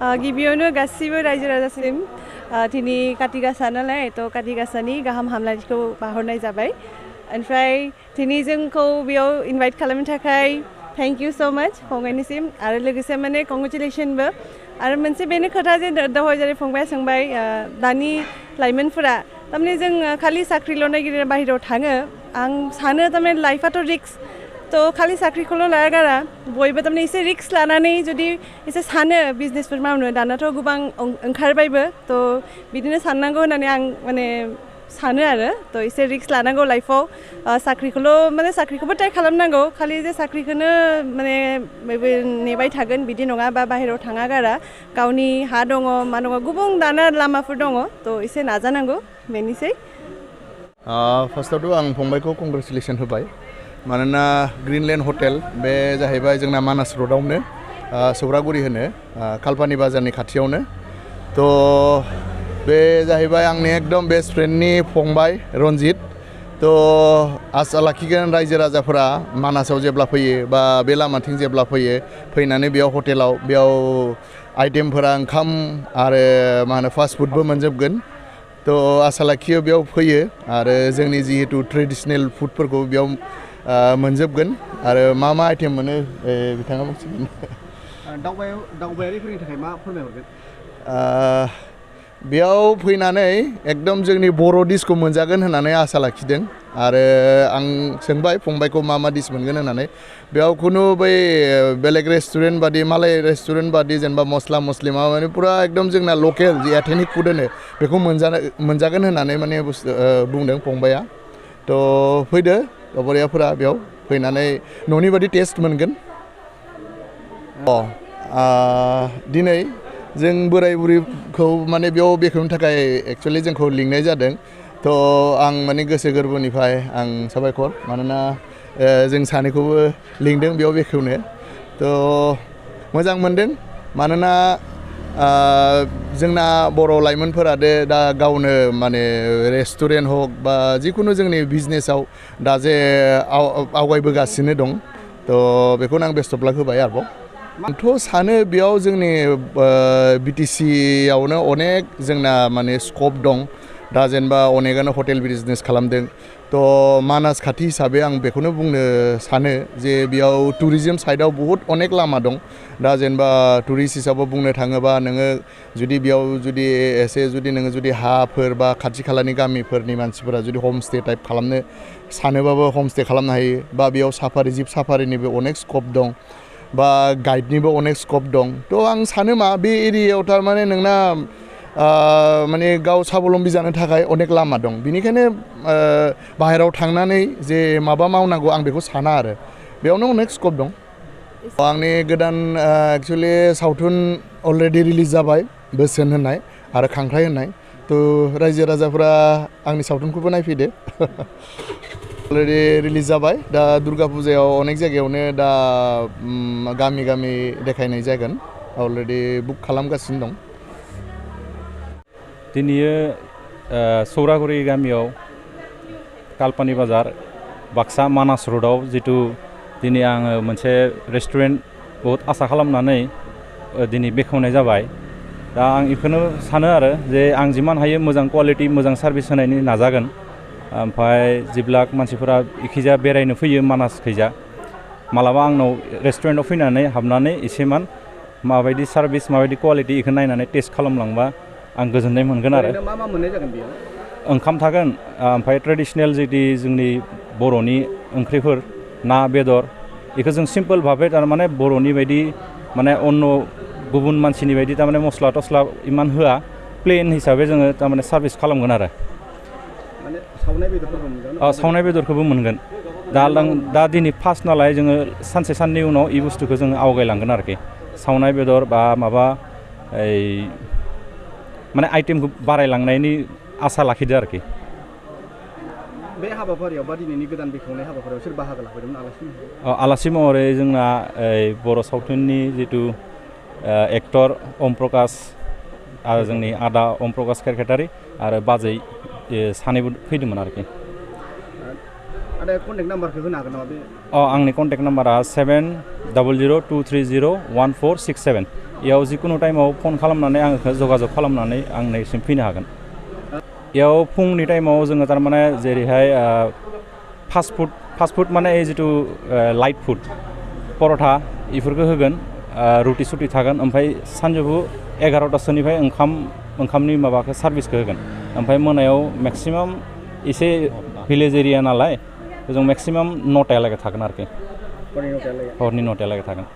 गिबियावनो गासिबो रायजो राजासिम दिनै काति गासा नालाय थ' काति गासानि गाहाम हामलायथिखौ बाहरनाय जाबाय ओमफ्राय दिनै जोंखौ बेयाव इनभाइट खालामनो थाखाय थैंक यू सो मच फंबायनिसिम आरो लोगोसे माने कंग्रेचुलेसनबो आरो मोनसे बेनो खोथा जे दहाय जेरै फंबाया सोंबाय दानि लाइमोनफोरा थारमाने जों खालि साख्रिल' नागिरना बाहेरायाव थाङो आं सानो थारमाने लाइफआथ' रिक्स तो खाली साख्रिखौल' लाया गारा बयबो थारमाने एसे रिक्स लानानै जुदि एसे सानो बिजनेसफोर मावनो दानाथ' गोबां ओंखारबायबो तो बिदिनो साननांगौ होननानै आं माने सानो आरो तो एसे रिक्स लानांगौ लाइफआव साख्रिखौल' माने साख्रिखौबो ट्राइ खालामनांगौ खालि जे साख्रिखौनो माने नेबाय थागोन बिदि नङा बा बाहेरायाव थाङा गारा गावनि हा दङ मा दङ गुबुन दाना लामाफोर दङ तो एसे नाजानांगौ बेनोसै फार्स्टआवथ' आं फंबायखौ कंग्रेचुलेसन होबाय मानोना ग्रीनलैंड हटेल बे जाहैबाय जोंना मानास रोडआवनो सौरागुरि होनो कालपानि बाजारनि खाथियावनो तो बे जाहैबाय आंनि एकदम बेस्ट फ्रेंडनि फंबाय रनजित तो आसा लाखिगोन रायजो राजाफोरा मानासाव जेब्ला फैयो बा बे लामाथिं जेब्ला फैयो फैनानै बेयाव हटेलाव बेयाव आइटेमफोरा ओंखाम आरो मा होनो फास्ट फुडबो मोनजोबगोन तो आसा लाखियो बेयाव फैयो आरो जोंनि जिहेतु ट्रेडिशनेल फुडफोरखौ बेयाव मोनजोबगोन आरो मा आइटेम मोनो बिथाङा बुंसिगोन दावबायारिफोरनि थाखाय मा फोरमायहरगोन बेयाव फैनानै एकदम जोंनि बर' डिशखौ मोनजागोन होननानै आसा लाखिदों आरो आं सोंबाय फंबायखौ मा डिश मोनगोन होननानै बेयाव खुनु बै बेलेग रेस्टुरेन्ट बादि मालाय रेस्टुरेन्ट बादि जेनेबा मस्ला मस्लि माबा माने पुरा एकदम जोंना लकेल जि एथेनिक फुड होनो बेखौ मोनजागोन होननानै माने बुंदों फंबाया तो फैदो दावबायारिफोरा बेयाव फैनानै न'नि बादि टेस्ट मोनगोन दिनै जों बोराय बुरैखौ माने बेयाव बेखेवनो थाखाय एक्चुअलि जोंखौ लिंनाय जादों तो आं माने गोसो गोरबोनिफ्राय आं साबायखर मानोना जों सानैखौबो लिंदों बेयाव बेखेवनो तो मोजां मोनदों मानोना जोंना बर' लाइमोनफोरा दा गावनो माने रेस्टुरेन्ट हक बा जिखुनु जोंनि बिजनेसाव दा जे आवगायबोगासिनो दं तो बेखौनो आं बेस्ट अफ लाक होबाय आरोबाव आंथ' सानो बेयाव जोंनि बिटिसियावनो अनेक जोंना माने स्कप दं दा जेनेबा अनेकआनो हटेल बिजनेस खालामदों तो मानास खाथि हिसाबै आं बेखौनो बुंनो सानो जे बेयाव टुरिजम साइडआव बहुत अनेक लामा दं दा जेनेबा टुरिस्ट हिसाबै बुंनो थाङोबा नोङो जुदि बेयाव जुदि एसे जुदि नोङो जुदि हाफोर बा खाथि खालानि गामिफोरनि मानसिफोरा जुदि हमस्टे टाइप खालामनो सानोबाबो हमस्टे खालामनो हायो बा बेयाव साफारि जिप साफारिनिबो अनेक स्कप दं बा गाइडनिबो अनेक स्कप दं तो आं सानो मा बे एरियायाव थारमाने नोंना माने गाव साबलम्बी जानो थाखाय अनेक लामा दं बिनिखायनो बाहेरायाव थांनानै जे माबा मावनांगौ आं बेखौ साना आरो बेयावनो अनेक स्कप दं आंनि गोदान एक्चुअलि सावथुन अलरेडि रिलिज जाबाय बोसोन होननाय आरो खांख्राइ होननाय तो रायजो राजाफोरा आंनि सावथुनखौबो नायफैदो अलरेडि रिलिज जाबाय दा दुर्गा फुजायाव अनेक जायगायावनो दा गामि गामि देखायनाय जागोन अलरेडि बुक खालामगासिनो दं दिनैयो सौरागुरि गामियाव कालपानि बाजार बाक्सा मानास रोडआव जितु दिनै आङो मोनसे रेस्टुरेन्ट बहुत आसा खालामनानै दिनै बेखेवनाय जाबाय दा आं बेखौनो सानो आरो जे आं जिमान हायो मोजां क्वालिटि मोजां सार्भिस होनायनि नाजागोन ओमफ्राय जेब्ला मानसिफोरा इखैजा बेरायनो फैयो मानास खैजा मालाबा आंनाव रेस्टुरेन्टआव फैनानै हाबनानै एसेमान माबायदि सार्भिस माबायदि क्वालिटि बेखौ नायनानै टेस्ट खालामलांबा आं गोजोननाय मोनगोन आरो मा मोननाय जागोन बेयाव ओंखाम थागोन ओमफ्राय ट्रेडिशनेल जुदि जोंनि बर'नि ओंख्रिफोर ना बेदर बेखौ जों सिम्पोल भाबै थारमाने बर'नि बायदि माने अन्न गुबुन मानसिनि बायदि थारमाने मस्ला टस्ला इमान होआ प्लेन हिसाबै जोङो थारमाने सार्भिस खालामगोन आरो सावनाय बेदरखौबो मोनगोन दा दिनै फार्स्ट नालाय जोङो सानसे साननै उनाव ई बुस्थुखौ जोङो आवगायलांगोन आरोखि सावनाय बेदर बा माबा माने आइटेमखौ बारायलांनायनि आसा लाखिदो आरोखि बे हाबाफारियाव बा दिनैनि गोदान बेखेवनाय हाबाफारियाव सोर बाहागो लाफैदोंमोन आलासि महरै जोंना बर' सावथुननि जितु एक्टर अम प्रकाश आरो जोंनि आदा अम प्रकाश केरकेटारि आरो बाजै सानैबो फैदोंमोन आरोखि आदा कन्टेक्ट नाम्बारखौ होनो हागोन नामा बे आंनि कन्टेक्ट नाम्बारा 7002301467 इयाव जिकुनु टाइमाव फन खालामनानै आंखौ जगाजग खालामनानै आं नैसिम फैनो हागोन इयाव फुंनि टाइमाव जोङो थारमाने जेरैहाय फास्ट फुड माने जितु लाइट फुड पर'था इफोरखौ होगोन रुटि सुटि थागोन ओमफ्राय सानजौफु 11टासोनिफ्राय ओंखामनि माबाखौ सार्भिसखौ होगोन ओमफ्राय मोनायाव मेक्सिमाम एसे भिलेज एरिया नालाय जों मेक्सिमाम 9टायालागै थागोन आरोखि हरनि 9टायालागै थागोन